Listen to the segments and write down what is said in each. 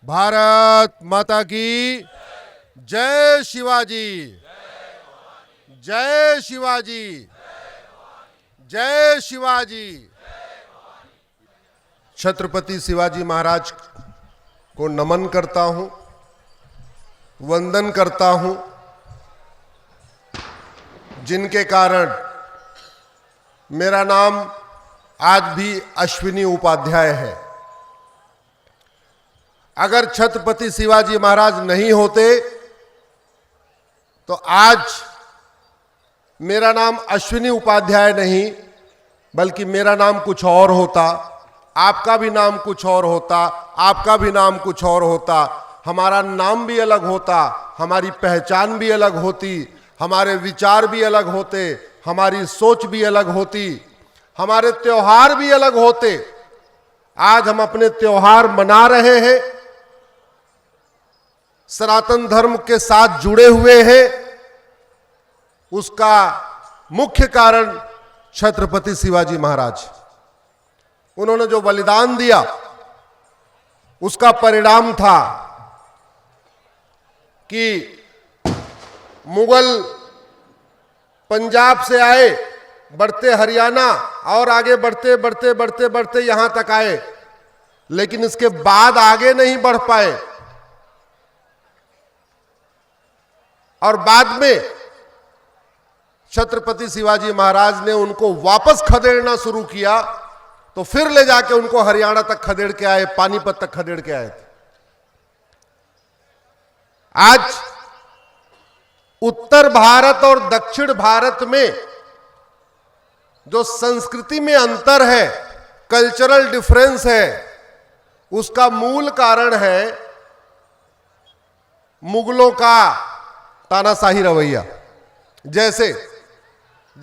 भारत माता की जय शिवाजी, जय शिवाजी, जय शिवाजी। छत्रपति शिवाजी महाराज को नमन करता हूं, वंदन करता हूं, जिनके कारण मेरा नाम आज भी अश्विनी उपाध्याय है। अगर छत्रपति शिवाजी महाराज नहीं होते तो आज मेरा नाम अश्विनी उपाध्याय नहीं बल्कि मेरा नाम कुछ और होता, आपका भी नाम कुछ और होता, आपका भी नाम कुछ और होता, हमारा नाम भी अलग होता, हमारी पहचान भी अलग होती, हमारे विचार भी अलग होते, हमारी सोच भी अलग होती, हमारे त्योहार भी अलग होते। आज हम अपने त्योहार मना रहे हैं, सनातन धर्म के साथ जुड़े हुए हैं। उसका मुख्य कारण छत्रपति शिवाजी महाराज, उन्होंने जो बलिदान दिया उसका परिणाम था कि मुगल पंजाब से आए, बढ़ते हरियाणा और आगे बढ़ते बढ़ते बढ़ते बढ़ते यहां तक आए, लेकिन इसके बाद आगे नहीं बढ़ पाए। और बाद में छत्रपति शिवाजी महाराज ने उनको वापस खदेड़ना शुरू किया, तो फिर ले जाके उनको हरियाणा तक खदेड़ के आए, पानीपत तक खदेड़ के आए थे। आज उत्तर भारत और दक्षिण भारत में जो संस्कृति में अंतर है, कल्चरल डिफरेंस है, उसका मूल कारण है मुगलों का तानाशाही रवैया। जैसे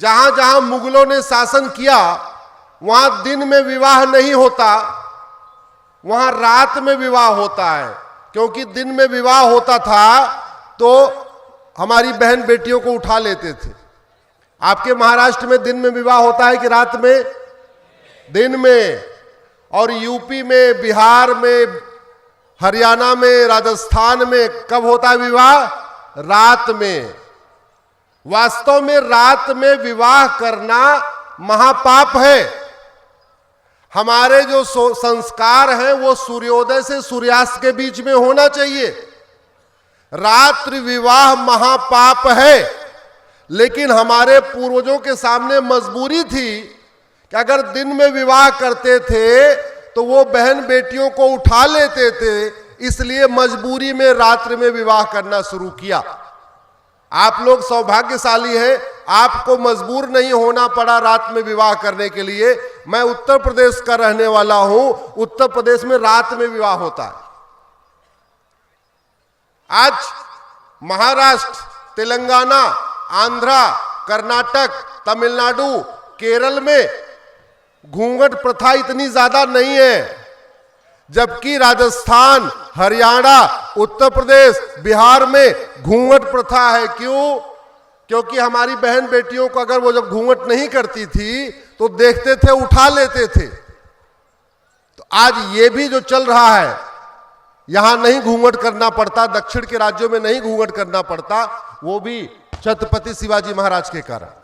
जहां जहां मुगलों ने शासन किया वहां दिन में विवाह नहीं होता, वहां रात में विवाह होता है। क्योंकि दिन में विवाह होता था तो हमारी बहन बेटियों को उठा लेते थे। आपके महाराष्ट्र में दिन में विवाह होता है कि रात में? दिन में। और यूपी में, बिहार में, हरियाणा में, राजस्थान में कब होता है विवाह? रात में। वास्तव में रात में विवाह करना महापाप है। हमारे जो संस्कार हैं वो सूर्योदय से सूर्यास्त के बीच में होना चाहिए। रात्रि विवाह महापाप है, लेकिन हमारे पूर्वजों के सामने मजबूरी थी कि अगर दिन में विवाह करते थे तो वो बहन बेटियों को उठा लेते थे, इसलिए मजबूरी में रात्रि में विवाह करना शुरू किया। आप लोग सौभाग्यशाली हैं, आपको मजबूर नहीं होना पड़ा रात में विवाह करने के लिए। मैं उत्तर प्रदेश का रहने वाला हूं, उत्तर प्रदेश में रात में विवाह होता है। आज महाराष्ट्र, तेलंगाना, आंध्रा, कर्नाटक, तमिलनाडु, केरल में घूंघट प्रथा इतनी ज्यादा नहीं है, जबकि राजस्थान, हरियाणा, उत्तर प्रदेश, बिहार में घूंघट प्रथा है। क्यों? क्योंकि हमारी बहन बेटियों को अगर वो जब घूंघट नहीं करती थी तो देखते थे, उठा लेते थे। तो आज ये भी जो चल रहा है, यहां नहीं घूंघट करना पड़ता, दक्षिण के राज्यों में नहीं घूंघट करना पड़ता, वो भी छत्रपति शिवाजी महाराज के कारण।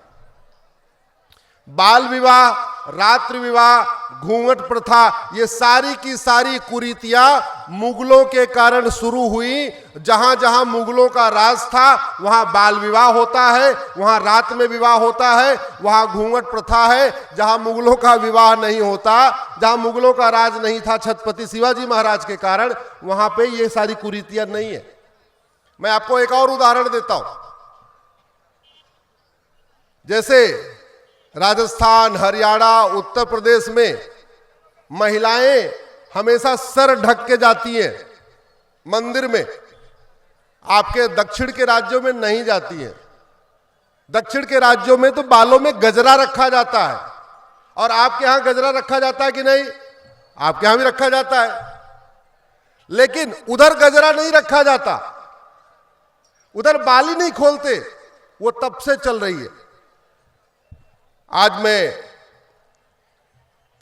बाल विवाह, रात्रि विवाह, घूंघट प्रथा, ये सारी की सारी कुरीतियां मुगलों के कारण शुरू हुई। जहां जहां मुगलों का राज था वहां बाल विवाह होता है, वहां रात में विवाह होता है, वहां घूंघट प्रथा है। जहां मुगलों का विवाह नहीं होता, जहां मुगलों का राज नहीं था छत्रपति शिवाजी महाराज के कारण, वहां पे ये सारी कुरीतियां नहीं है। मैं आपको एक और उदाहरण देता हूं। जैसे राजस्थान, हरियाणा, उत्तर प्रदेश में महिलाएं हमेशा सर ढक के जाती हैं मंदिर में। आपके दक्षिण के राज्यों में नहीं जाती हैं। दक्षिण के राज्यों में तो बालों में गजरा रखा जाता है। और आपके यहां गजरा रखा जाता है कि नहीं? आपके यहां भी रखा जाता है, लेकिन उधर गजरा नहीं रखा जाता, उधर बाल ही नहीं खोलते। वो तब से चल रही है। आज मैं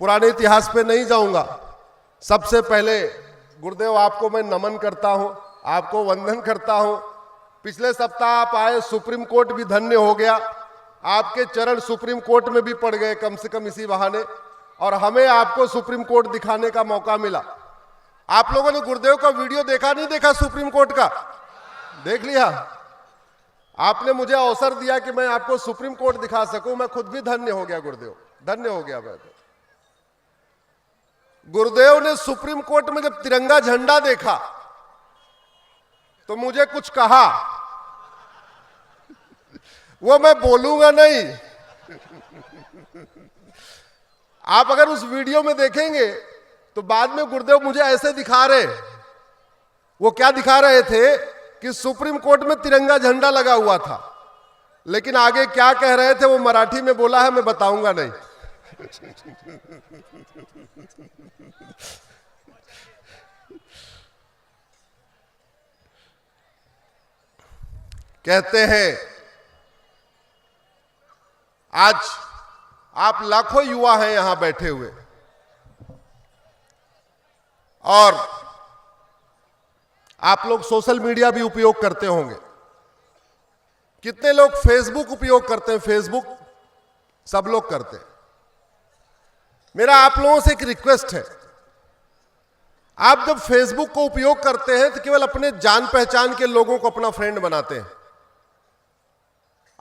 पुराने इतिहास पे नहीं जाऊंगा। सबसे पहले गुरुदेव आपको मैं नमन करता हूं, आपको वंदन करता हूं। पिछले सप्ताह आप आए, सुप्रीम कोर्ट भी धन्य हो गया, आपके चरण सुप्रीम कोर्ट में भी पड़ गए कम से कम इसी बहाने, और हमें आपको सुप्रीम कोर्ट दिखाने का मौका मिला। आप लोगों ने गुरुदेव का वीडियो देखा नहीं देखा? सुप्रीम कोर्ट का देख लिया? आपने मुझे अवसर दिया कि मैं आपको सुप्रीम कोर्ट दिखा सकूं, मैं खुद भी धन्य हो गया गुरुदेव, धन्य हो गया मैं। गुरुदेव ने सुप्रीम कोर्ट में जब तिरंगा झंडा देखा तो मुझे कुछ कहा, वो मैं बोलूंगा नहीं। आप अगर उस वीडियो में देखेंगे तो बाद में गुरुदेव मुझे ऐसे दिखा रहे, वो क्या दिखा रहे थे कि सुप्रीम कोर्ट में तिरंगा झंडा लगा हुआ था, लेकिन आगे क्या कह रहे थे वो मराठी में बोला है, मैं बताऊंगा नहीं। कहते हैं आज आप लाखों युवा हैं यहां बैठे हुए, और आप लोग सोशल मीडिया भी उपयोग करते होंगे। कितने लोग फेसबुक उपयोग करते हैं? फेसबुक सब लोग करते हैं। मेरा आप लोगों से एक रिक्वेस्ट है, आप जब फेसबुक को उपयोग करते हैं तो केवल अपने जान पहचान के लोगों को अपना फ्रेंड बनाते हैं।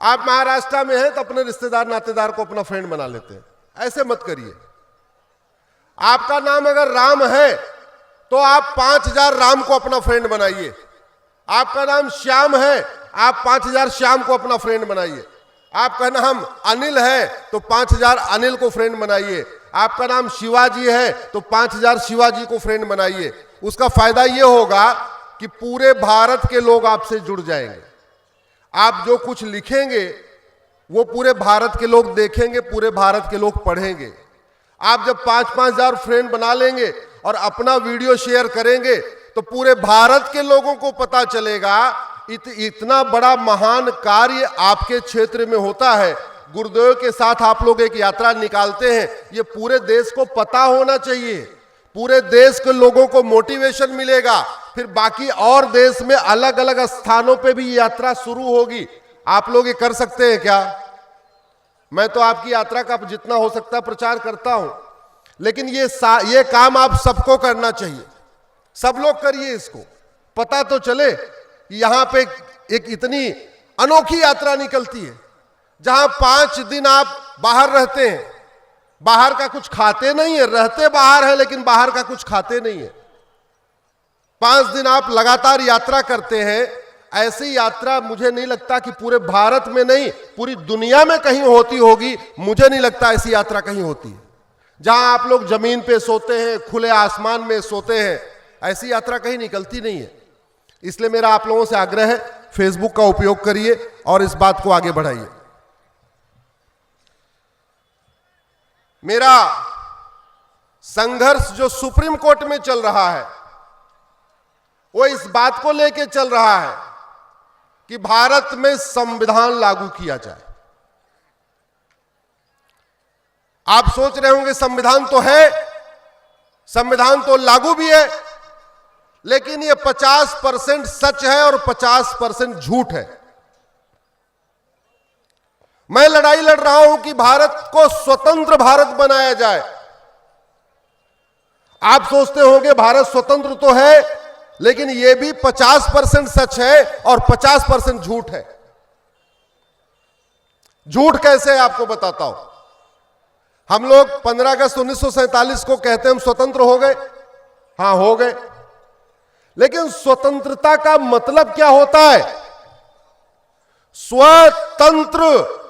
आप महाराष्ट्र में हैं तो अपने रिश्तेदार नातेदार को अपना फ्रेंड बना लेते हैं, ऐसे मत करिए। आपका नाम अगर राम है तो आप 5000 राम को अपना फ्रेंड बनाइए। आपका नाम श्याम है, आप 5000 श्याम को अपना फ्रेंड बनाइए। आपका नाम अनिल है तो 5000 अनिल को फ्रेंड बनाइए। आपका नाम शिवाजी है तो 5000 शिवाजी को फ्रेंड बनाइए। उसका फायदा यह होगा कि पूरे भारत के लोग आपसे जुड़ जाएंगे। आप जो कुछ लिखेंगे वो पूरे भारत के लोग देखेंगे, पूरे भारत के लोग पढ़ेंगे। आप जब 5-5 हजार फ्रेंड बना लेंगे और अपना वीडियो शेयर करेंगे तो पूरे भारत के लोगों को पता चलेगा इतना बड़ा महान कार्य आपके क्षेत्र में होता है। गुरुदेव के साथ आप लोग एक यात्रा निकालते हैं, ये पूरे देश को पता होना चाहिए। पूरे देश के लोगों को मोटिवेशन मिलेगा, फिर बाकी और देश में अलग अलग स्थानों पे भी यात्रा शुरू होगी। आप लोग ये कर सकते हैं क्या? मैं तो आपकी यात्रा का जितना हो सकता है प्रचार करता हूं, लेकिन ये काम आप सबको करना चाहिए। सब लोग करिए, इसको पता तो चले कि यहां पे एक इतनी अनोखी यात्रा निकलती है जहां 5 दिन आप बाहर रहते हैं, बाहर का कुछ खाते नहीं है, रहते बाहर है लेकिन बाहर का कुछ खाते नहीं है। 5 दिन आप लगातार यात्रा करते हैं। ऐसी यात्रा मुझे नहीं लगता कि पूरे भारत में नहीं, पूरी दुनिया में कहीं होती होगी। मुझे नहीं लगता ऐसी यात्रा कहीं होती है जहां आप लोग जमीन पे सोते हैं, खुले आसमान में सोते हैं। ऐसी यात्रा कहीं निकलती नहीं है। इसलिए मेरा आप लोगों से आग्रह है, फेसबुक का उपयोग करिए और इस बात को आगे बढ़ाइए। मेरा संघर्ष जो सुप्रीम कोर्ट में चल रहा है वो इस बात को लेकर चल रहा है कि भारत में संविधान लागू किया जाए। आप सोच रहे होंगे संविधान तो है, संविधान तो लागू भी है, लेकिन ये 50% सच है और 50% झूठ है। मैं लड़ाई लड़ रहा हूं कि भारत को स्वतंत्र भारत बनाया जाए। आप सोचते होंगे भारत स्वतंत्र तो है, लेकिन यह भी 50% सच है और 50% झूठ है। झूठ कैसे है आपको बताता हूं। हम लोग 15 अगस्त 1947 को कहते हैं हम स्वतंत्र हो गए। हां, हो गए, लेकिन स्वतंत्रता का मतलब क्या होता है? स्वतंत्र,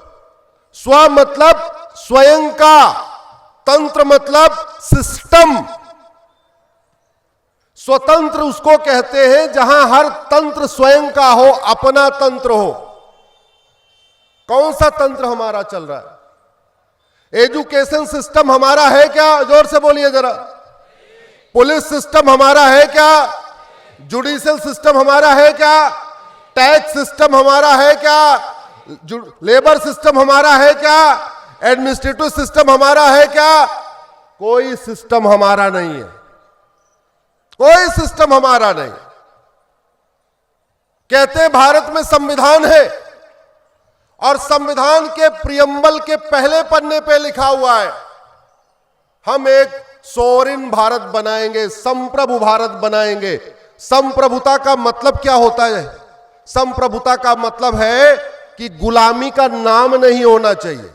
स्व मतलब स्वयं का, तंत्र मतलब सिस्टम। स्वतंत्र उसको कहते हैं जहां हर तंत्र स्वयं का हो, अपना तंत्र हो। कौन सा तंत्र हमारा चल रहा है? एजुकेशन सिस्टम हमारा है क्या? जोर से बोलिए जरा। पुलिस सिस्टम हमारा है क्या? जुडिशियल सिस्टम हमारा है क्या? टैक्स सिस्टम हमारा है क्या? लेबर सिस्टम हमारा है क्या? एडमिनिस्ट्रेटिव सिस्टम हमारा है क्या? कोई सिस्टम हमारा नहीं है, कोई सिस्टम हमारा नहीं। कहते हैं भारत में संविधान है और संविधान के प्रियम्बल के पहले पन्ने पे लिखा हुआ है हम एक सोवरिन भारत बनाएंगे, संप्रभु भारत बनाएंगे। संप्रभुता का मतलब क्या होता है? संप्रभुता का मतलब है कि गुलामी का नाम नहीं होना चाहिए।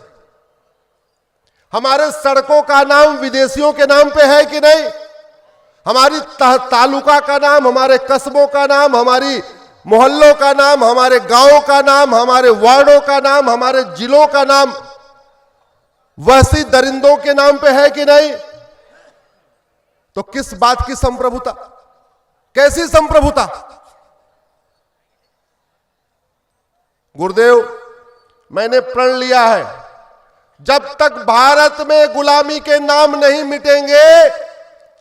हमारे सड़कों का नाम विदेशियों के नाम पे है कि नहीं? हमारी तालुका का नाम, हमारे कस्बों का नाम, हमारी मोहल्लों का नाम, हमारे गांवों का नाम, हमारे वार्डों का नाम, हमारे जिलों का नाम वहसी दरिंदों के नाम पे है कि नहीं? तो किस बात की संप्रभुता? कैसी संप्रभुता? गुरुदेव, मैंने प्रण लिया है जब तक भारत में गुलामी के नाम नहीं मिटेंगे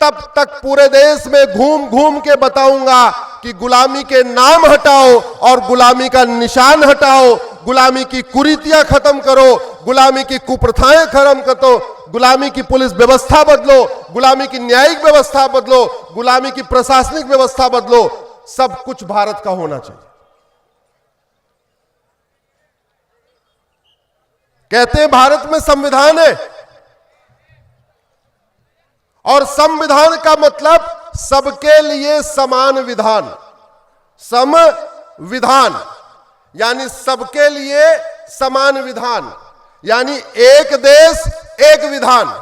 तब तक पूरे देश में घूम घूम के बताऊंगा कि गुलामी के नाम हटाओ और गुलामी का निशान हटाओ, गुलामी की कुरीतियां खत्म करो, गुलामी की कुप्रथाएं खत्म करो, गुलामी की पुलिस व्यवस्था बदलो, गुलामी की न्यायिक व्यवस्था बदलो, गुलामी की प्रशासनिक व्यवस्था बदलो। सब कुछ भारत का होना चाहिए। कहते हैं भारत में संविधान है और संविधान का मतलब सबके लिए समान विधान। संविधान यानी सबके लिए समान विधान, यानी एक देश एक विधान,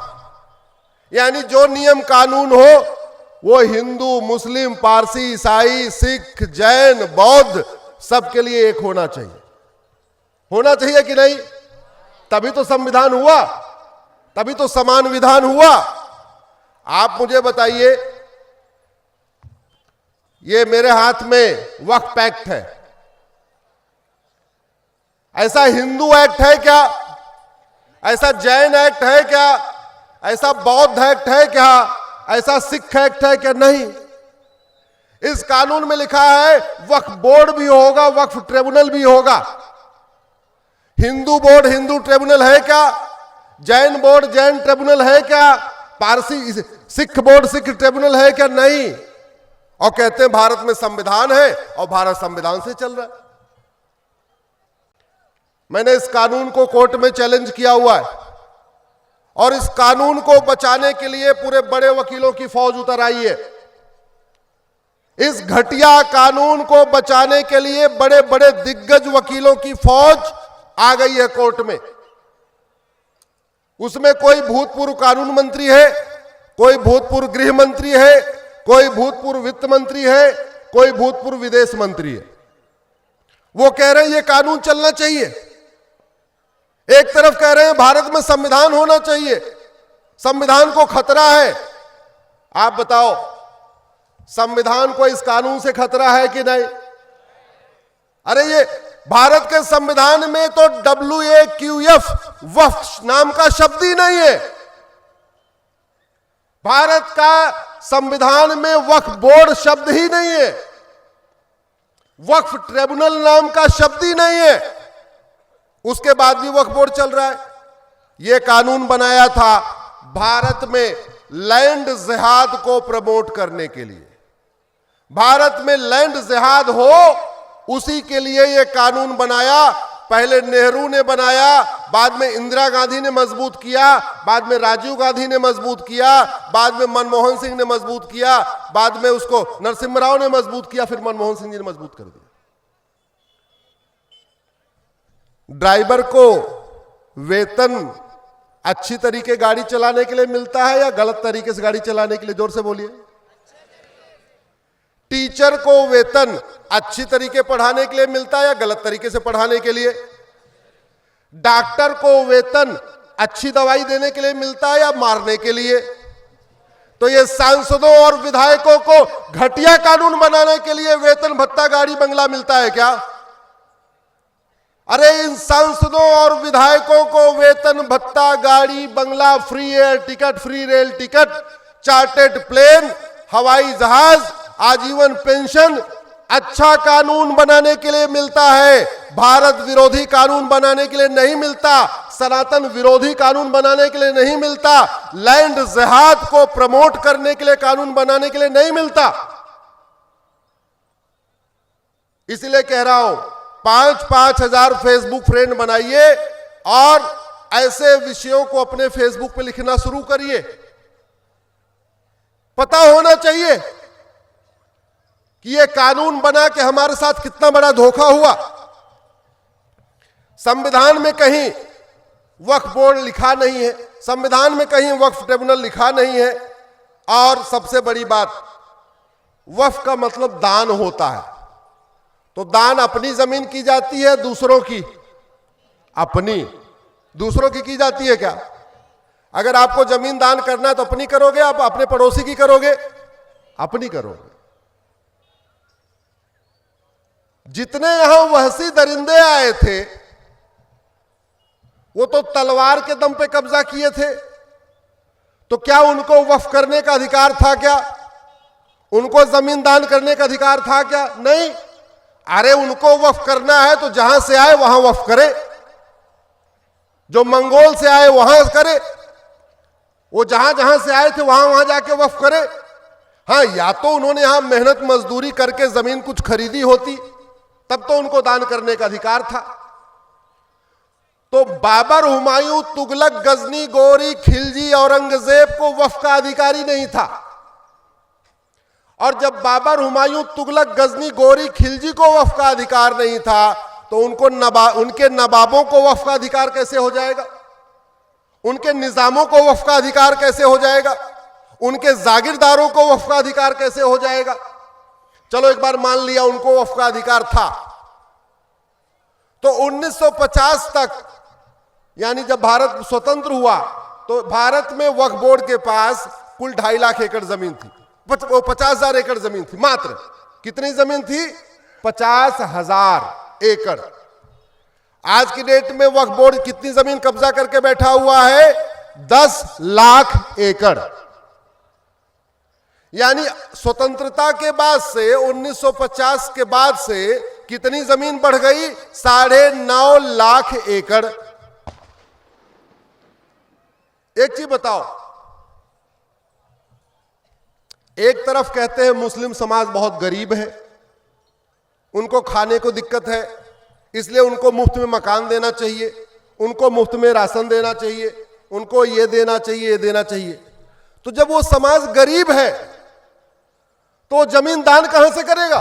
यानी जो नियम कानून हो वो हिंदू, मुस्लिम, पारसी, ईसाई, सिख, जैन, बौद्ध सबके लिए एक होना चाहिए। होना चाहिए कि नहीं? तभी तो संविधान हुआ, तभी तो समान विधान हुआ। आप मुझे बताइए, ये मेरे हाथ में वक्फ एक्ट है, ऐसा हिंदू एक्ट है क्या? ऐसा जैन एक्ट है क्या? ऐसा बौद्ध एक्ट है क्या? ऐसा सिख एक्ट है क्या? नहीं। इस कानून में लिखा है वक्फ बोर्ड भी होगा, वक्फ ट्रिब्यूनल भी होगा। हिंदू बोर्ड हिंदू ट्रिब्यूनल है क्या? जैन बोर्ड जैन ट्रिब्यूनल है क्या? पारसी सिख बोर्ड सिख ट्रिब्यूनल है क्या? नहीं। और कहते हैं भारत में संविधान है और भारत संविधान से चल रहा है। मैंने इस कानून को कोर्ट में चैलेंज किया हुआ है और इस कानून को बचाने के लिए पूरे बड़े वकीलों की फौज उतर आई है। इस घटिया कानून को बचाने के लिए बड़े बड़े दिग्गज वकीलों की फौज आ गई है कोर्ट में। उसमें कोई भूतपूर्व कानून मंत्री है, कोई भूतपूर्व गृह मंत्री है, कोई भूतपूर्व वित्त मंत्री है, कोई भूतपूर्व विदेश मंत्री है। वो कह रहे हैं ये कानून चलना चाहिए। एक तरफ कह रहे हैं भारत में संविधान होना चाहिए, संविधान को खतरा है। आप बताओ, संविधान को इस कानून से खतरा है कि नहीं? अरे ये भारत के संविधान में तो WAQF वक्फ नाम का शब्द ही नहीं है। भारत का संविधान में वक्फ बोर्ड शब्द ही नहीं है, वक्फ ट्रिब्यूनल नाम का शब्द ही नहीं है। उसके बाद भी वक्फ बोर्ड चल रहा है। यह कानून बनाया था भारत में लैंड जिहाद को प्रमोट करने के लिए। भारत में लैंड जिहाद हो उसी के लिए यह कानून बनाया। पहले नेहरू ने बनाया, बाद में इंदिरा गांधी ने मजबूत किया, बाद में राजीव गांधी ने मजबूत किया, बाद में मनमोहन सिंह ने मजबूत किया, बाद में उसको नरसिम्हा राव ने मजबूत किया, फिर मनमोहन सिंह जी ने मजबूत कर दिया। ड्राइवर को वेतन अच्छी तरीके गाड़ी चलाने के लिए मिलता है या गलत तरीके से गाड़ी चलाने के लिए? जोर से बोलिए। टीचर को वेतन अच्छी तरीके पढ़ाने के लिए मिलता है या गलत तरीके से पढ़ाने के लिए? डॉक्टर को वेतन अच्छी दवाई देने के लिए मिलता है या मारने के लिए? तो ये सांसदों और विधायकों को घटिया कानून बनाने के लिए वेतन भत्ता गाड़ी बंगला मिलता है क्या? अरे इन सांसदों और विधायकों को वेतन भत्ता गाड़ी बंगला, free air ticket, free rail ticket, chartered plane, हवाई जहाज, आजीवन पेंशन, अच्छा कानून बनाने के लिए मिलता है, भारत विरोधी कानून बनाने के लिए नहीं मिलता, सनातन विरोधी कानून बनाने के लिए नहीं मिलता, लैंड जिहाद को प्रमोट करने के लिए कानून बनाने के लिए नहीं मिलता। इसलिए कह रहा हूं, 5-5 हजार फेसबुक फ्रेंड बनाइए और ऐसे विषयों को अपने फेसबुक पे लिखना शुरू करिए। पता होना चाहिए कि ये कानून बना के हमारे साथ कितना बड़ा धोखा हुआ। संविधान में कहीं वक्फ बोर्ड लिखा नहीं है, संविधान में कहीं वक्फ ट्रिब्यूनल लिखा नहीं है, और सबसे बड़ी बात, वक्फ का मतलब दान होता है। तो दान अपनी जमीन की जाती है, दूसरों की अपनी, दूसरों की जाती है क्या? अगर आपको जमीन दान करना है तो अपनी करोगे, आप अपने पड़ोसी की करोगे, अपनी करोगे। जितने यहां वहसी दरिंदे आए थे वो तो तलवार के दम पे कब्जा किए थे, तो क्या उनको वक्फ करने का अधिकार था क्या? उनको जमीन दान करने का अधिकार था क्या? नहीं। अरे उनको वक्फ करना है तो जहां से आए वहां वक्फ करे, जो मंगोल से आए वहां करे, वो जहां जहां से आए थे वहां वहां जाके वक्फ करे। हां, या तो उन्होंने यहां मेहनत मजदूरी करके जमीन कुछ खरीदी होती, तब तो उनको दान करने का अधिकार था। तो बाबर, हुमायूं, तुगलक, गजनी, गोरी, खिलजी, औरंगजेब को वक्फ का अधिकारी नहीं था। और जब बाबर, हुमायूं, तुगलक, गजनी, गोरी, खिलजी को वक्फ का अधिकार नहीं था, तो उनके नवाबों को वक्फ का अधिकार कैसे हो जाएगा? उनके निजामों को वक्फ का अधिकार कैसे हो जाएगा? उनके जागीरदारों को वक्फ का अधिकार कैसे हो जाएगा? चलो एक बार मान लिया उनको वक्फ का अधिकार था, तो 1950 तक, यानी जब भारत स्वतंत्र हुआ, तो भारत में वक्फ बोर्ड के पास कुल 2.5 लाख एकड़ जमीन थी, 50,000 एकड़ जमीन थी मात्र। कितनी जमीन थी? 50,000 एकड़। आज की डेट में वक्फ बोर्ड कितनी जमीन कब्जा करके बैठा हुआ है? 10 लाख एकड़। यानी स्वतंत्रता के बाद से, 1950 के बाद से कितनी जमीन बढ़ गई? 9.5 लाख एकड़। एक चीज बताओ, एक तरफ कहते हैं मुस्लिम समाज बहुत गरीब है, उनको खाने को दिक्कत है, इसलिए उनको मुफ्त में मकान देना चाहिए, उनको मुफ्त में राशन देना चाहिए, उनको ये देना चाहिए, ये देना चाहिए। तो जब वो समाज गरीब है तो जमीन दान कहां से करेगा?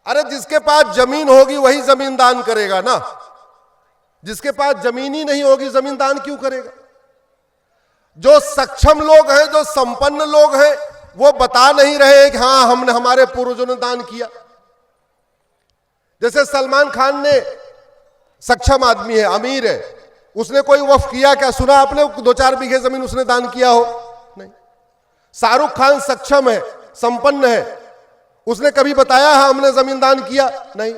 अरे जिसके पास जमीन होगी वही जमीन दान करेगा ना, जिसके पास जमीन ही नहीं होगी जमीन दान क्यों करेगा? जो सक्षम लोग हैं, जो संपन्न लोग हैं, वो बता नहीं रहे हैं कि हां हमने, हमारे पूर्वजों ने दान किया। जैसे सलमान खान ने, सक्षम आदमी है, अमीर है, उसने कोई वक्फ किया क्या? सुना आपने 2-4 बीघे जमीन उसने दान किया हो? नहीं। शाहरुख खान सक्षम है, संपन्न है, उसने कभी बताया है हमने जमीन दान किया? नहीं।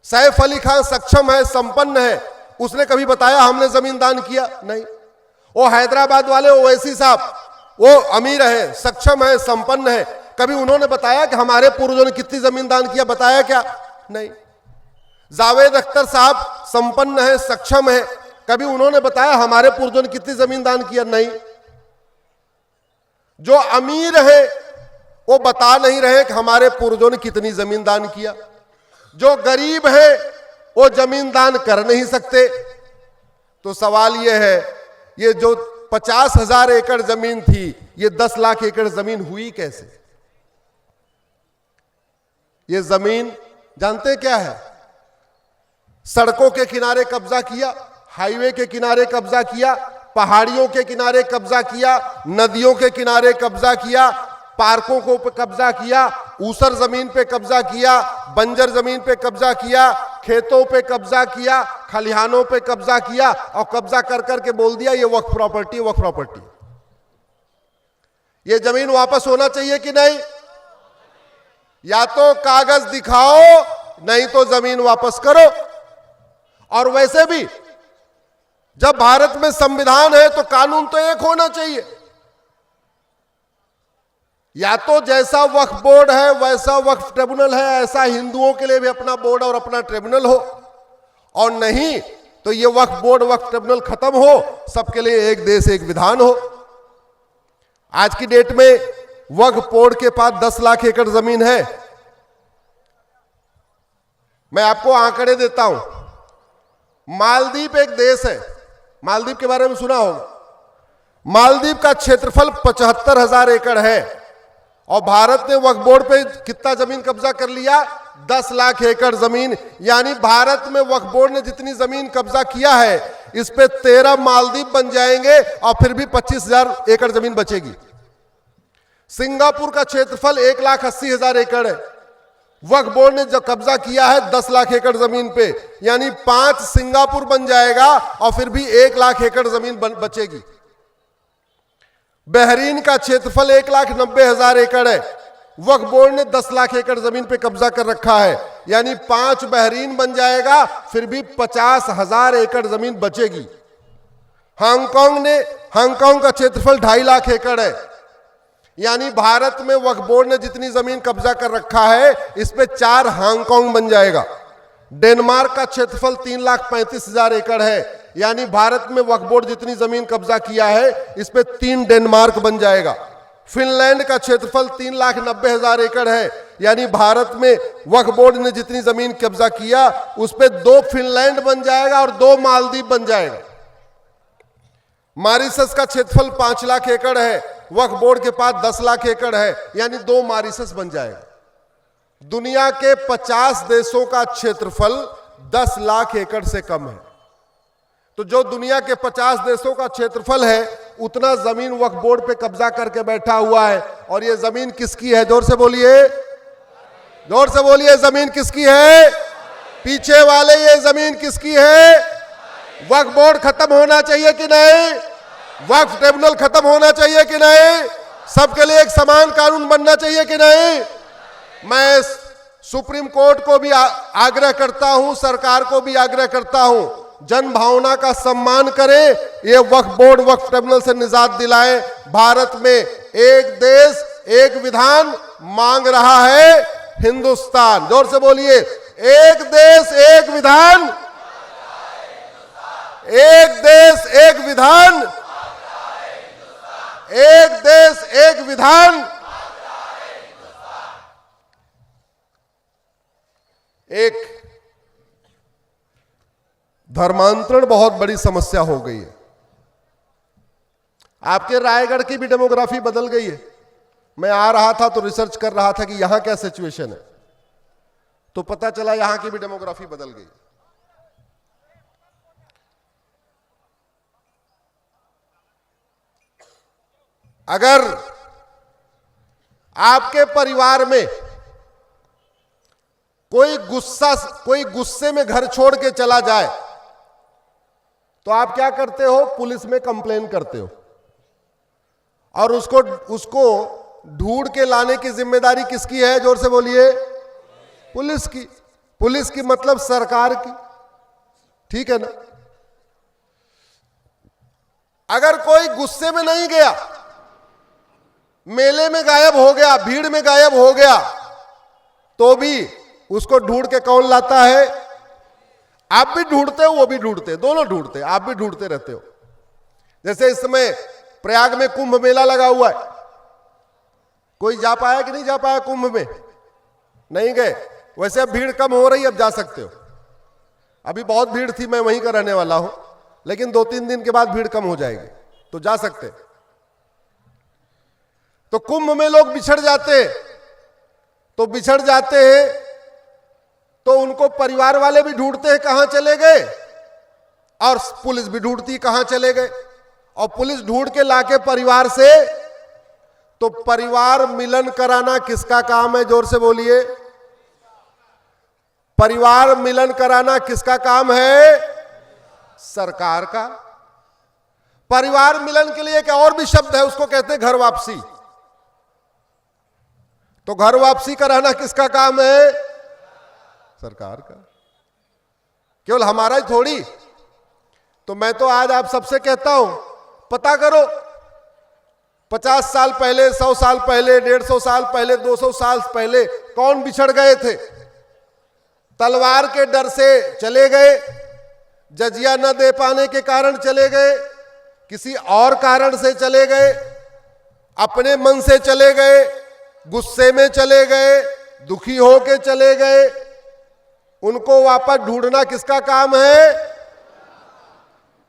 सैफ अली खान सक्षम है, संपन्न है, उसने कभी बताया हमने जमीन दान किया? नहीं। वो हैदराबाद वाले ओवैसी साहब, वो अमीर है, सक्षम है, संपन्न है, कभी उन्होंने बताया कि हमारे पूर्वजों ने कितनी जमीन दान किया? बताया क्या? नहीं। जावेद अख्तर साहब संपन्न है, सक्षम है, कभी उन्होंने बताया हमारे पूर्वजों ने कितनी जमीन दान किया? नहीं। जो अमीर है वो बता नहीं रहे कि हमारे पूर्वजों ने कितनी जमीन दान किया। जो गरीब है वो जमीन दान कर नहीं सकते। तो सवाल यह है, ये जो 50,000 एकड़ जमीन थी, ये 10 लाख एकड़ जमीन हुई कैसे? ये जमीन जानते क्या है? सड़कों के किनारे कब्जा किया, हाईवे के किनारे कब्जा किया, पहाड़ियों के किनारे कब्जा किया, नदियों के किनारे कब्जा किया, पार्कों को पे कब्जा किया, ऊसर जमीन पे कब्जा किया, बंजर जमीन पे कब्जा किया, खेतों पे कब्जा किया, खलिहानों पे कब्जा किया, और कब्जा कर करके बोल दिया ये वक्फ प्रॉपर्टी, वक्फ प्रॉपर्टी। ये जमीन वापस होना चाहिए कि नहीं? या तो कागज दिखाओ, नहीं तो जमीन वापस करो। और वैसे भी जब भारत में संविधान है तो कानून तो एक होना चाहिए। या तो जैसा वक्फ बोर्ड है वैसा वक्फ ट्रिब्यूनल है, ऐसा हिंदुओं के लिए भी अपना बोर्ड और अपना ट्रिब्यूनल हो, और नहीं तो ये वक्फ बोर्ड वक्फ ट्रिब्यूनल खत्म हो, सबके लिए एक देश एक विधान हो। आज की डेट में वक्फ बोर्ड के पास 10 लाख एकड़ जमीन है। मैं आपको आंकड़े देता हूं। मालदीव एक देश है, मालदीव के बारे में सुना होगा। मालदीव का क्षेत्रफल 75,000 एकड़ है और भारत ने वक्फ बोर्ड पे कितना जमीन कब्जा कर लिया? 10 लाख एकड़ जमीन। यानी भारत में वक्फ बोर्ड ने जितनी जमीन कब्जा किया है इस पे 13 मालदीव बन जाएंगे और फिर भी 25,000 एकड़ जमीन बचेगी। सिंगापुर का क्षेत्रफल 1,80,000 एकड़ है, वक्फ बोर्ड ने जो कब्जा किया है 10 लाख एकड़ जमीन पे, यानी 5 सिंगापुर बन जाएगा और फिर भी 1 लाख एकड़ जमीन बचेगी। बहरीन का क्षेत्रफल 1,90,000 एकड़ है, वक्फ बोर्ड ने 10 लाख एकड़ जमीन पे कब्जा कर रखा है, यानी 5 बहरीन बन जाएगा, फिर भी 50,000 एकड़ जमीन बचेगी। हांगकांग का क्षेत्रफल 2.5 लाख एकड़ है, यानी भारत में वक्फ बोर्ड ने जितनी जमीन कब्जा कर रखा है इस पे 4 हांगकांग बन जाएगा। डेनमार्क का क्षेत्रफल 3,35,000 एकड़ है, यानी भारत में वक्फ बोर्ड जितनी जमीन कब्जा किया है इस पे 3 डेनमार्क बन जाएगा। फिनलैंड का क्षेत्रफल 3,90,000 एकड़ है, यानी भारत में वक्फ बोर्ड ने जितनी जमीन कब्जा किया उस पे 2 फिनलैंड बन जाएगा और 2 मालदीव बन जाएगा। मॉरिशस का क्षेत्रफल 5 लाख एकड़ है, वक्फ बोर्ड के पास 10 लाख एकड़ है, यानी 2 मॉरिशस बन जाएगा। दुनिया के 50 देशों का क्षेत्रफल 10 लाख एकड़ से कम है। तो जो दुनिया के 50 देशों का क्षेत्रफल है उतना जमीन वक्फ बोर्ड पे कब्जा करके बैठा हुआ है। और ये जमीन किसकी है? जोर से बोलिए, जोर से बोलिए, जमीन किसकी है? पीछे वाले, ये जमीन किसकी है? वक्फ बोर्ड खत्म होना चाहिए कि नहीं? वक्फ ट्रिब्यूनल खत्म होना चाहिए कि नहीं? सबके लिए एक समान कानून बनना चाहिए कि नहीं? मैं सुप्रीम कोर्ट को भी आग्रह करता हूं, सरकार को भी आग्रह करता हूं, जन भावना का सम्मान करें, ये वक्फ बोर्ड वक्फ ट्रिब्यूनल से निजात दिलाएं। भारत में एक देश एक विधान मांग रहा है हिंदुस्तान। जोर से बोलिए, एक देश एक विधान, एक देश एक विधान, एक देश एक विधान। एक धर्मांतरण बहुत बड़ी समस्या हो गई है। आपके रायगढ़ की भी डेमोग्राफी बदल गई है। मैं आ रहा था तो रिसर्च कर रहा था कि यहां क्या सिचुएशन है, तो पता चला यहां की भी डेमोग्राफी बदल गई। अगर आपके परिवार में कोई गुस्से में घर छोड़ के चला जाए तो आप क्या करते हो? पुलिस में कंप्लेन करते हो और उसको ढूंढ के लाने की जिम्मेदारी किसकी है? जोर से बोलिए, पुलिस की। पुलिस की मतलब सरकार की, ठीक है ना? अगर कोई गुस्से में नहीं गया, मेले में गायब हो गया, भीड़ में गायब हो गया, तो भी उसको ढूंढ के कौन लाता है? आप भी ढूंढते हो, वो भी ढूंढते, दोनों ढूंढते, आप भी ढूंढते रहते हो। जैसे इस समय प्रयाग में कुंभ मेला लगा हुआ है, कोई जा पाया कि नहीं जा पाया कुंभ में? नहीं गए। वैसे अब भीड़ कम हो रही, अब जा सकते हो। अभी बहुत भीड़ थी, मैं वहीं का रहने वाला हूं, लेकिन 2-3 दिन के बाद भीड़ कम हो जाएगी, तो जा सकते। तो कुंभ में लोग बिछड़ जाते हैं तो उनको परिवार वाले भी ढूंढते हैं कहां चले गए, और पुलिस भी ढूंढती कहां चले गए, और पुलिस ढूंढ के लाके परिवार से, तो परिवार मिलन कराना किसका काम है? जोर से बोलिए, परिवार मिलन कराना किसका काम है? सरकार का। परिवार मिलन के लिए एक और भी शब्द है, उसको कहते हैं घर वापसी। तो घर वापसी कराना किसका काम है? सरकार का। केवल हमारा ही थोड़ी। तो मैं तो आज आप सबसे कहता हूं, पता करो 50 साल पहले, 100 साल पहले, 150 साल पहले, 200 साल पहले कौन बिछड़ गए थे? तलवार के डर से चले गए, जजिया न दे पाने के कारण चले गए, किसी और कारण से चले गए, अपने मन से चले गए, गुस्से में चले गए, दुखी होके चले गए। उनको वापस ढूंढना किसका काम है?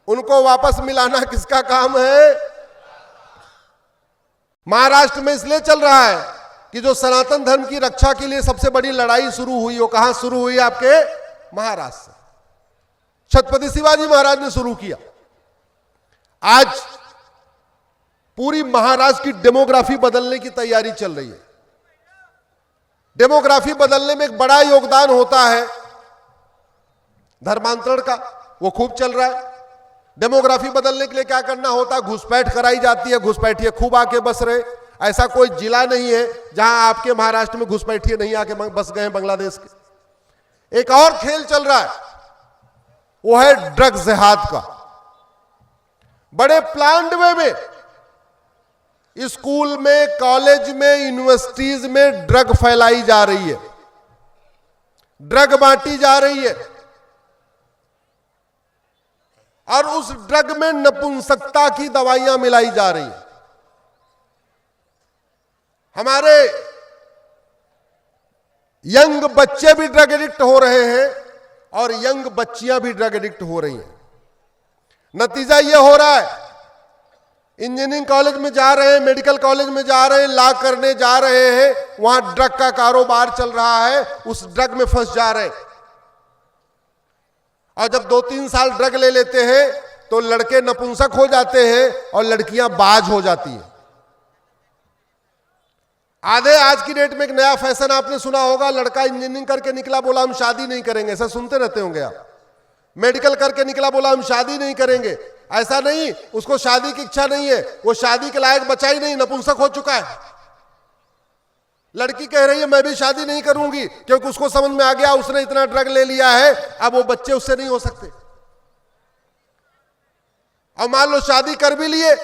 उनको वापस मिलाना किसका काम है? महाराष्ट्र में इसलिए चल रहा है कि जो सनातन धर्म की रक्षा के लिए सबसे बड़ी लड़ाई शुरू हुई, वो कहां शुरू हुई? आपके महाराष्ट्र से। छत्रपति शिवाजी महाराज ने शुरू किया। आज पूरी महाराष्ट्र की डेमोग्राफी बदलने की तैयारी चल रही है। डेमोग्राफी बदलने में एक बड़ा योगदान होता है धर्मांतरण का, वो खूब चल रहा है। डेमोग्राफी बदलने के लिए क्या करना होता है? घुसपैठ कराई जाती है, घुसपैठिए खूब आके बस रहे। ऐसा कोई जिला नहीं है जहां आपके महाराष्ट्र में घुसपैठिए नहीं आके बस गए बांग्लादेश के। एक और खेल चल रहा है, वो है ड्रग जिहाद का। बड़े प्लान्ड वे में स्कूल में, कॉलेज में, यूनिवर्सिटीज में ड्रग फैलाई जा रही है, ड्रग बांटी जा रही है, और उस ड्रग में नपुंसकता की दवाइयां मिलाई जा रही हैं। हमारे यंग बच्चे भी ड्रग एडिक्ट हो रहे हैं और यंग बच्चियां भी ड्रग एडिक्ट हो रही हैं। नतीजा यह हो रहा है, इंजीनियरिंग कॉलेज में जा रहे हैं, मेडिकल कॉलेज में जा रहे हैं, लॉ करने जा रहे हैं, वहां ड्रग का कारोबार चल रहा है, उस ड्रग में फंस जा रहे हैं। और जब 2-3 साल ड्रग ले लेते हैं तो लड़के नपुंसक हो जाते हैं और लड़कियां बाज हो जाती हैं। आधे आज की डेट में एक नया फैशन आपने सुना होगा, लड़का इंजीनियरिंग करके निकला, बोला हम शादी नहीं करेंगे। ऐसा सुनते रहते होंगे आप। मेडिकल करके निकला, बोला हम शादी नहीं करेंगे। ऐसा नहीं, उसको शादी की इच्छा नहीं है, वो शादी के लायक बचा ही नहीं, नपुंसक हो चुका है। लड़की कह रही है मैं भी शादी नहीं करूंगी, क्योंकि उसको समझ में आ गया उसने इतना ड्रग ले लिया है, अब वो बच्चे उससे नहीं हो सकते। अब मान लो शादी कर भी लिए,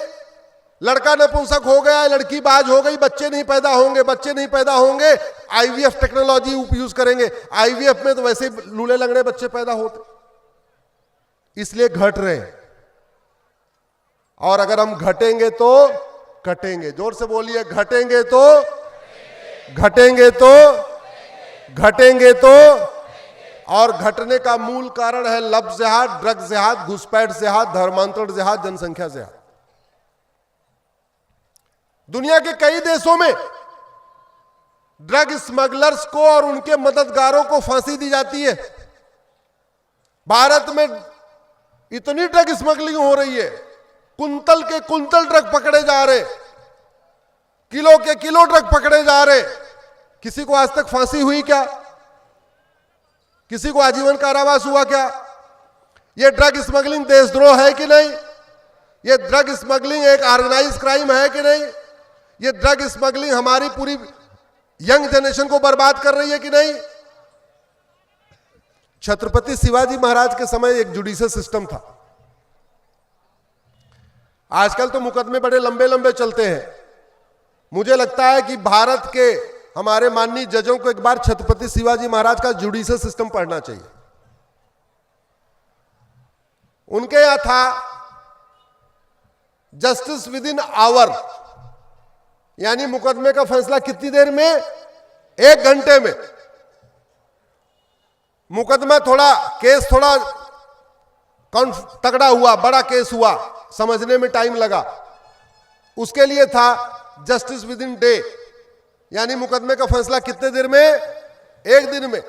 लड़का नपुंसक हो गया, लड़की बाज हो गई, बच्चे नहीं पैदा होंगे, बच्चे नहीं पैदा होंगे, आईवीएफ टेक्नोलॉजी यूज करेंगे। आईवीएफ में तो वैसे लूले लगड़े बच्चे पैदा होते, इसलिए घट रहे हैं। और अगर हम घटेंगे तो कटेंगे। जोर से बोलिए, घटेंगे तो घटेंगे तो घटेंगे तो। और घटने का मूल कारण है लव जिहाद, ड्रग जिहाद, घुसपैठ जिहाद, धर्मांतरण जिहाद, जनसंख्या जिहाद। दुनिया के कई देशों में ड्रग स्मगलर्स को और उनके मददगारों को फांसी दी जाती है। भारत में इतनी ड्रग स्मगलिंग हो रही है, कुंतल के कुंतल ड्रग पकड़े जा रहे, किलो के किलो ड्रग पकड़े जा रहे। किसी को आज तक फांसी हुई क्या? किसी को आजीवन कारावास हुआ क्या? यह ड्रग स्मगलिंग देशद्रोह है कि नहीं? यह ड्रग स्मगलिंग एक ऑर्गेनाइज क्राइम है कि नहीं? यह ड्रग स्मगलिंग हमारी पूरी यंग जनरेशन को बर्बाद कर रही है कि नहीं? छत्रपति शिवाजी महाराज के समय एक जुडिशियल सिस्टम था। आजकल तो मुकदमे बड़े लंबे लंबे चलते हैं। मुझे लगता है कि भारत के हमारे माननीय जजों को एक बार छत्रपति शिवाजी महाराज का जुडिशियल सिस्टम पढ़ना चाहिए। उनके यहां था जस्टिस विद इन आवर, यानी मुकदमे का फैसला कितनी देर में? 1 घंटे में। मुकदमा केस थोड़ा तगड़ा हुआ, बड़ा केस हुआ, समझने में टाइम लगा, उसके लिए था जस्टिस विद इन डे, यानी मुकदमे का फैसला कितने देर में? 1 दिन में।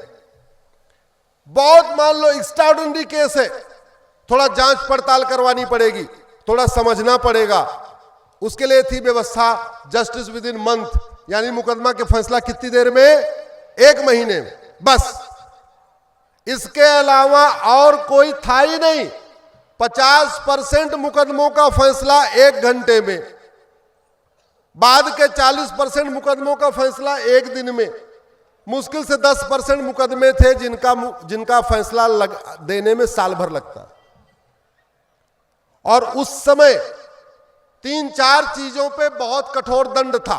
बहुत मान लो एक्स्ट्राऑर्डिनरी केस है, थोड़ा जांच पड़ताल करवानी पड़ेगी, थोड़ा समझना पड़ेगा, उसके लिए थी व्यवस्था जस्टिस विद इन मंथ, यानी मुकदमा के फैसला कितनी देर में? 1 महीने में, बस। इसके अलावा और कोई था ही नहीं। 50% मुकदमों का फैसला 1 घंटे में, बाद के 40% मुकदमों का फैसला 1 दिन में। मुश्किल से 10% मुकदमे थे जिनका फैसला देने में साल भर लगता। और उस समय 3-4 चीजों पे बहुत कठोर दंड था,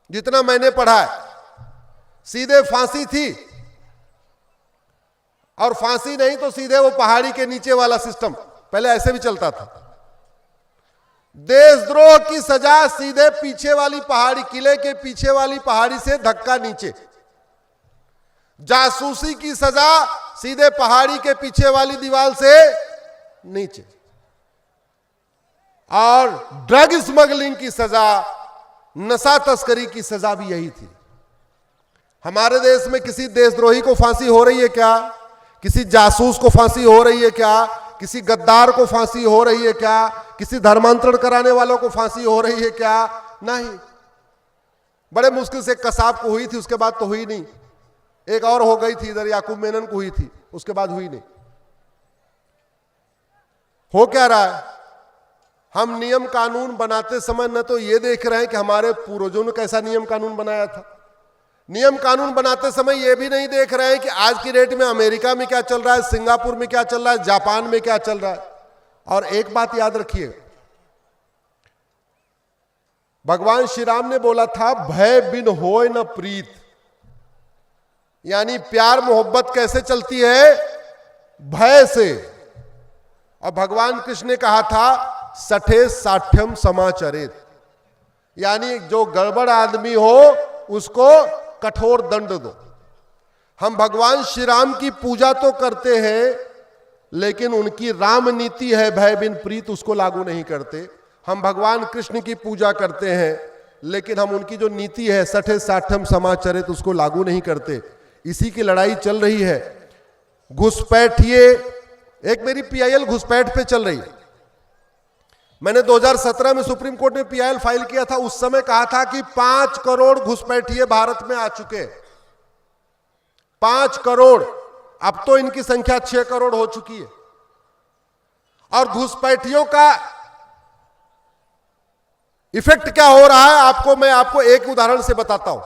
जितना मैंने पढ़ा है। सीधे फांसी थी, और फांसी नहीं तो सीधे वो पहाड़ी के नीचे वाला सिस्टम, पहले ऐसे भी चलता था। देशद्रोह की सजा सीधे पीछे वाली पहाड़ी, किले के पीछे वाली पहाड़ी से धक्का नीचे। जासूसी की सजा सीधे पहाड़ी के पीछे वाली दीवार से नीचे। और ड्रग स्मगलिंग की सजा, नशा तस्करी की सजा भी यही थी। हमारे देश में किसी देशद्रोही को फांसी हो रही है क्या? किसी जासूस को फांसी हो रही है क्या? किसी गद्दार को फांसी हो रही है क्या? किसी धर्मांतरण कराने वालों को फांसी हो रही है क्या? नहीं। बड़े मुश्किल से कसाब को हुई थी, उसके बाद तो हुई नहीं। एक और हो गई थी इधर, याकूब मेनन को हुई थी, उसके बाद हुई नहीं। हो क्या रहा है? हम नियम कानून बनाते समय न तो ये देख रहे हैं कि हमारे पूर्वजों ने कैसा नियम कानून बनाया था, नियम कानून बनाते समय ये भी नहीं देख रहे हैं कि आज की डेट में अमेरिका में क्या चल रहा है, सिंगापुर में क्या चल रहा है, जापान में क्या चल रहा है। और एक बात याद रखिए, भगवान श्री राम ने बोला था, भय बिन होय न प्रीत। यानी प्यार मोहब्बत कैसे चलती है? भय से। और भगवान कृष्ण ने कहा था, सठे साठ्यम समाचरित। यानी जो गड़बड़ आदमी हो उसको कठोर दंड दो। हम भगवान श्री राम की पूजा तो करते हैं, लेकिन उनकी राम नीति है भय बिन प्रीत, उसको लागू नहीं करते। हम भगवान कृष्ण की पूजा करते हैं, लेकिन हम उनकी जो नीति है सठे साठ्यम समाचरित, उसको लागू नहीं करते। इसी की लड़ाई चल रही है। घुसपैठिए, एक मेरी पीआईएल घुसपैठ पे चल रही है। मैंने 2017 में सुप्रीम कोर्ट में पीआईएल फाइल किया था। उस समय कहा था कि 5 करोड़ घुसपैठिए भारत में आ चुके, 5 करोड़। अब तो इनकी संख्या 6 करोड़ हो चुकी है। और घुसपैठियों का इफेक्ट क्या हो रहा है मैं आपको एक उदाहरण से बताता हूं।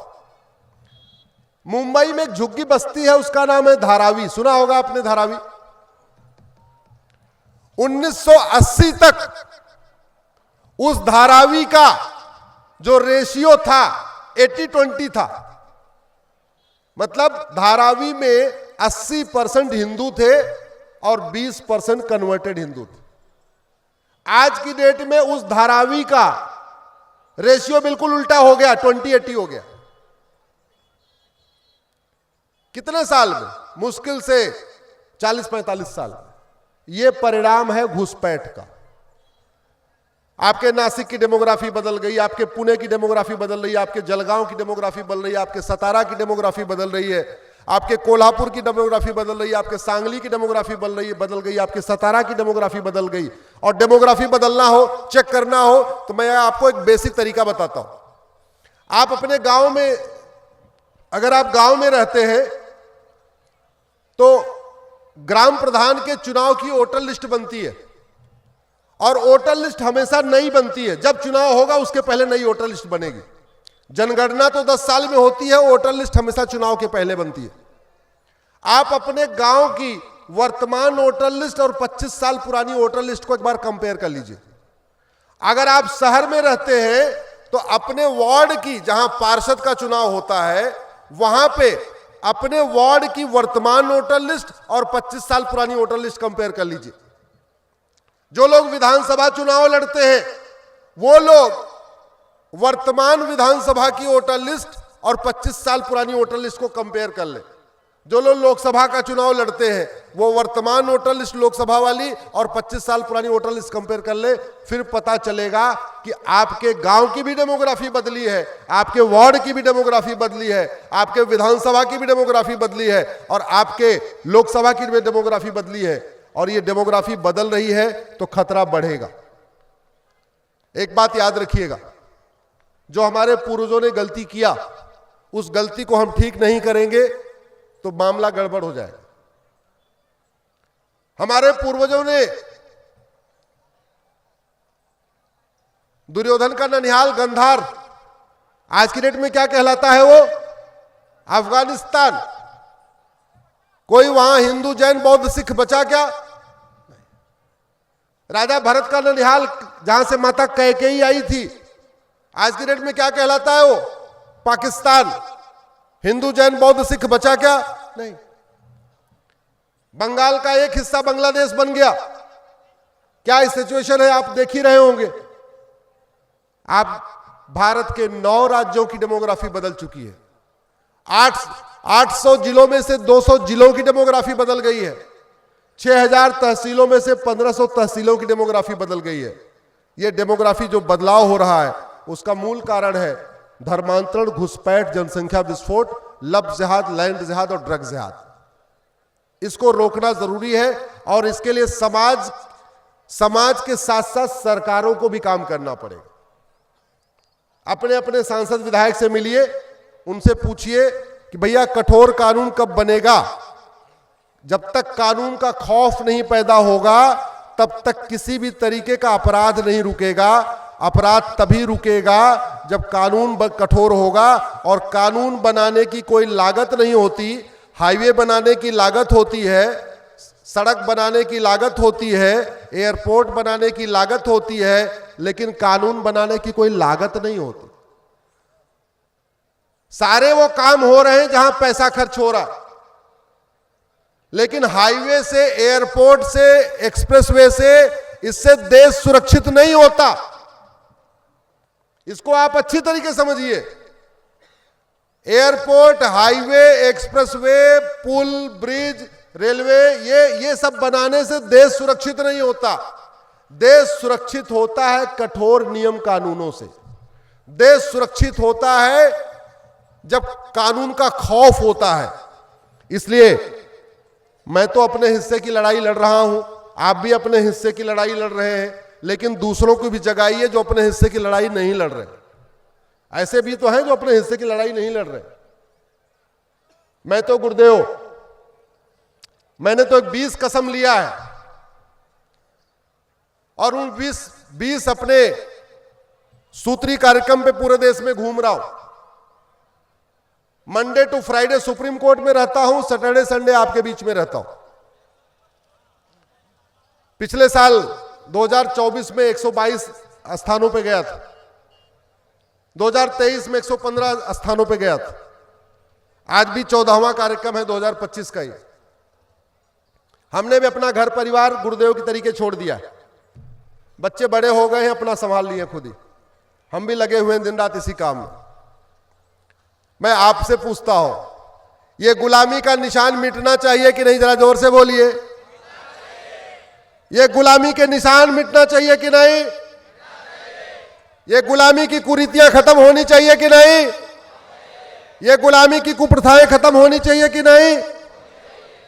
मुंबई में एक झुग्गी बस्ती है, उसका नाम है धारावी। सुना होगा आपने धारावी। 1980 तक उस धारावी का जो रेशियो था 80-20 था। मतलब धारावी में 80% हिंदू थे और 20% कन्वर्टेड हिंदू थे। आज की डेट में उस धारावी का रेशियो बिल्कुल उल्टा हो गया, 20-80 हो गया। कितने साल में? मुश्किल से 40-45 साल। यह परिणाम है घुसपैठ का। आपके नासिक की डेमोग्राफी बदल गई, आपके पुणे की डेमोग्राफी बदल रही है, आपके जलगांव की डेमोग्राफी बदल रही है, आपके सतारा की डेमोग्राफी बदल रही है, आपके कोल्हापुर की डेमोग्राफी बदल रही है, आपके सांगली की डेमोग्राफी बदल गई, आपके सतारा की डेमोग्राफी बदल गई। और डेमोग्राफी बदलना हो, चेक करना हो, तो मैं आपको एक बेसिक तरीका बताता हूं। आप अपने गांव में, अगर आप गांव में रहते हैं तो ग्राम प्रधान के चुनाव की वोटर लिस्ट बनती है। और वोटर लिस्ट हमेशा नई बनती है। जब चुनाव होगा उसके पहले नई वोटर लिस्ट बनेगी। जनगणना तो 10 साल में होती है, वोटर लिस्ट हमेशा चुनाव के पहले बनती है। आप अपने गांव की वर्तमान वोटर लिस्ट और 25 साल पुरानी वोटर लिस्ट को एक बार कंपेयर कर लीजिए। अगर आप शहर में रहते हैं तो अपने वार्ड की, जहां पार्षद का चुनाव होता है, वहां पे अपने वार्ड की वर्तमान वोटर लिस्ट और 25 साल पुरानी वोटर लिस्ट कंपेयर कर लीजिए। जो लोग विधानसभा चुनाव लड़ते हैं वो लोग वर्तमान विधानसभा की वोटर लिस्ट और 25 साल पुरानी वोटर लिस्ट को कंपेयर कर ले। जो लोग लोकसभा का चुनाव लड़ते हैं वो वर्तमान वोटर लिस्ट लोकसभा वाली और 25 साल पुरानी वोटर लिस्ट कंपेयर कर ले। फिर पता चलेगा कि आपके गांव की भी डेमोग्राफी बदली है, आपके वार्ड की भी डेमोग्राफी बदली है, आपके विधानसभा की भी डेमोग्राफी बदली है और आपके लोकसभा की भी डेमोग्राफी बदली है। और ये डेमोग्राफी बदल रही है तो खतरा बढ़ेगा। एक बात याद रखिएगा, जो हमारे पूर्वजों ने गलती किया उस गलती को हम ठीक नहीं करेंगे तो मामला गड़बड़ हो जाएगा। हमारे पूर्वजों ने दुर्योधन का ननिहाल गंधार आज की डेट में क्या कहलाता है? वो अफगानिस्तान। कोई वहां हिंदू, जैन, बौद्ध, सिख बचा क्या? राजा भरत का ननिहाल जहां से माता कैकेयी आई थी, आज की डेट में क्या कहलाता है वो? पाकिस्तान। हिंदू जैन बौद्ध सिख बचा क्या? नहीं। बंगाल का एक हिस्सा बांग्लादेश बन गया। क्या सिचुएशन है आप देख ही रहे होंगे। आप भारत के 9 राज्यों की डेमोग्राफी बदल चुकी है। 800 जिलों में से 200 जिलों की डेमोग्राफी बदल गई है। 6000 तहसीलों में से 1500 तहसीलों की डेमोग्राफी बदल गई है। यह डेमोग्राफी जो बदलाव हो रहा है उसका मूल कारण है धर्मांतरण, घुसपैठ, जनसंख्या विस्फोट, लव जिहाद, लैंड जिहाद और ड्रग जिहाद। इसको रोकना जरूरी है और इसके लिए समाज के साथ साथ सरकारों को भी काम करना पड़ेगा। अपने अपने सांसद विधायक से मिलिए, उनसे पूछिए कि भैया कठोर कानून कब बनेगा। जब तक कानून का खौफ नहीं पैदा होगा तब तक किसी भी तरीके का अपराध नहीं रुकेगा। अपराध तभी रुकेगा जब कानून कठोर होगा, और कानून बनाने की कोई लागत नहीं होती। हाईवे बनाने की लागत होती है, सड़क बनाने की लागत होती है, एयरपोर्ट बनाने की लागत होती है, लेकिन कानून बनाने की कोई लागत नहीं होती। सारे वो काम हो रहे हैं जहां पैसा खर्च हो रहा, लेकिन हाईवे से, एयरपोर्ट से, एक्सप्रेसवे से, इससे देश सुरक्षित नहीं होता। इसको आप अच्छी तरीके समझिए। एयरपोर्ट, हाईवे, एक्सप्रेसवे, पुल, ब्रिज, रेलवे, ये सब बनाने से देश सुरक्षित नहीं होता। देश सुरक्षित होता है कठोर नियम कानूनों से। देश सुरक्षित होता है जब कानून का खौफ होता है। इसलिए मैं तो अपने हिस्से की लड़ाई लड़ रहा हूं, आप भी अपने हिस्से की लड़ाई लड़ रहे हैं, लेकिन दूसरों को भी जगाइए जो अपने हिस्से की लड़ाई नहीं लड़ रहे। ऐसे भी तो हैं जो अपने हिस्से की लड़ाई नहीं लड़ रहे। मैं तो गुरुदेव, मैंने तो 20 कसम लिया है और उन 20 अपने सूत्री कार्यक्रम पे पूरे देश में घूम रहा हूं। Monday to Friday Supreme Court में रहता हूं, सैटरडे संडे आपके बीच में रहता हूं। पिछले साल 2024 में 122 स्थानों पे गया था, 2023 में 115 स्थानों पे गया था, आज भी 14वां कार्यक्रम है 2025 का ही। हमने भी अपना घर परिवार गुरुदेव के तरीके छोड़ दिया है। बच्चे बड़े हो गए हैं, अपना संभाल लिए खुद ही। हम भी लगे हुए हैं दिन रात इसी काम में। मैं आपसे पूछता हूं, ये गुलामी का निशान मिटना चाहिए कि नहीं? जरा जोर से बोलिए। ये गुलामी के निशान मिटना चाहिए कि नहीं? ये गुलामी की कुरीतियां खत्म होनी चाहिए कि नहीं? ये गुलामी की कुप्रथाएं खत्म होनी चाहिए कि नहीं?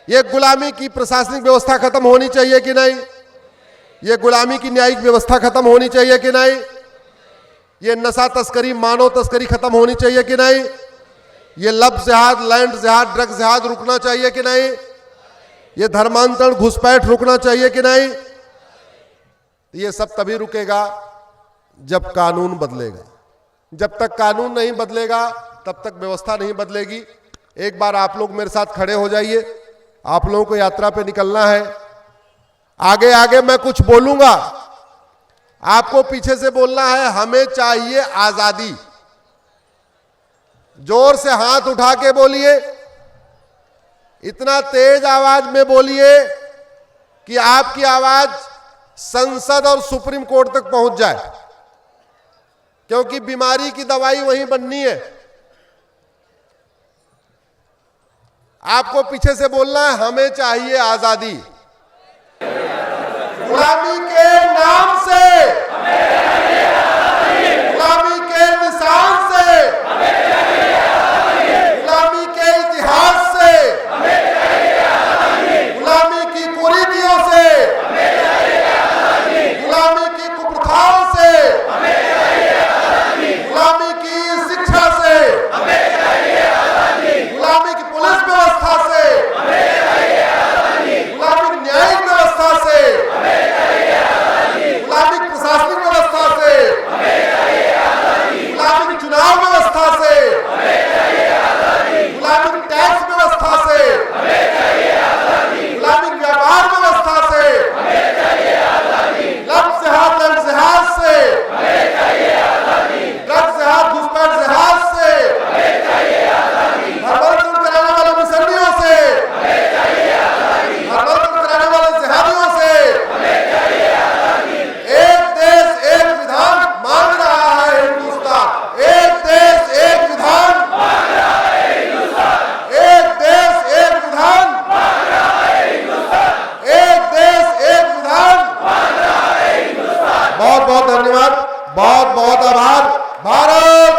ये गुलामी की प्रशासनिक व्यवस्था खत्म होनी चाहिए कि नहीं? ये गुलामी की न्यायिक व्यवस्था खत्म होनी चाहिए कि नहीं? ये नशा तस्करी, मानव तस्करी खत्म होनी चाहिए कि नहीं? ये लव जिहाद, लैंड जिहाद, ड्रग जिहाद रुकना चाहिए कि नहीं? ये धर्मांतरण, घुसपैठ रुकना चाहिए कि नहीं? ये सब तभी रुकेगा जब कानून बदलेगा। जब तक कानून नहीं बदलेगा तब तक व्यवस्था नहीं बदलेगी। एक बार आप लोग मेरे साथ खड़े हो जाइए, आप लोगों को यात्रा पे निकलना है। आगे आगे मैं कुछ बोलूंगा, आपको पीछे से बोलना है हमें चाहिए आजादी। जोर से हाथ उठा के बोलिए, इतना तेज आवाज में बोलिए कि आपकी आवाज संसद और सुप्रीम कोर्ट तक पहुंच जाए, क्योंकि बीमारी की दवाई वहीं बननी है। आपको पीछे से बोलना है हमें चाहिए आजादी। गुलामी के नाम से, गुलामी के निशान से, गुलामी के इतिहास से, गुलामी की कुरीतियों से, गुलामी की कुप्रथाओं से, गुलामी की शिक्षा से, गुलामी की पुलिस व्यवस्था से, गुलामी की न्यायिक व्यवस्था से, गुलामी धन्यवाद, बहुत बहुत आभार। भारत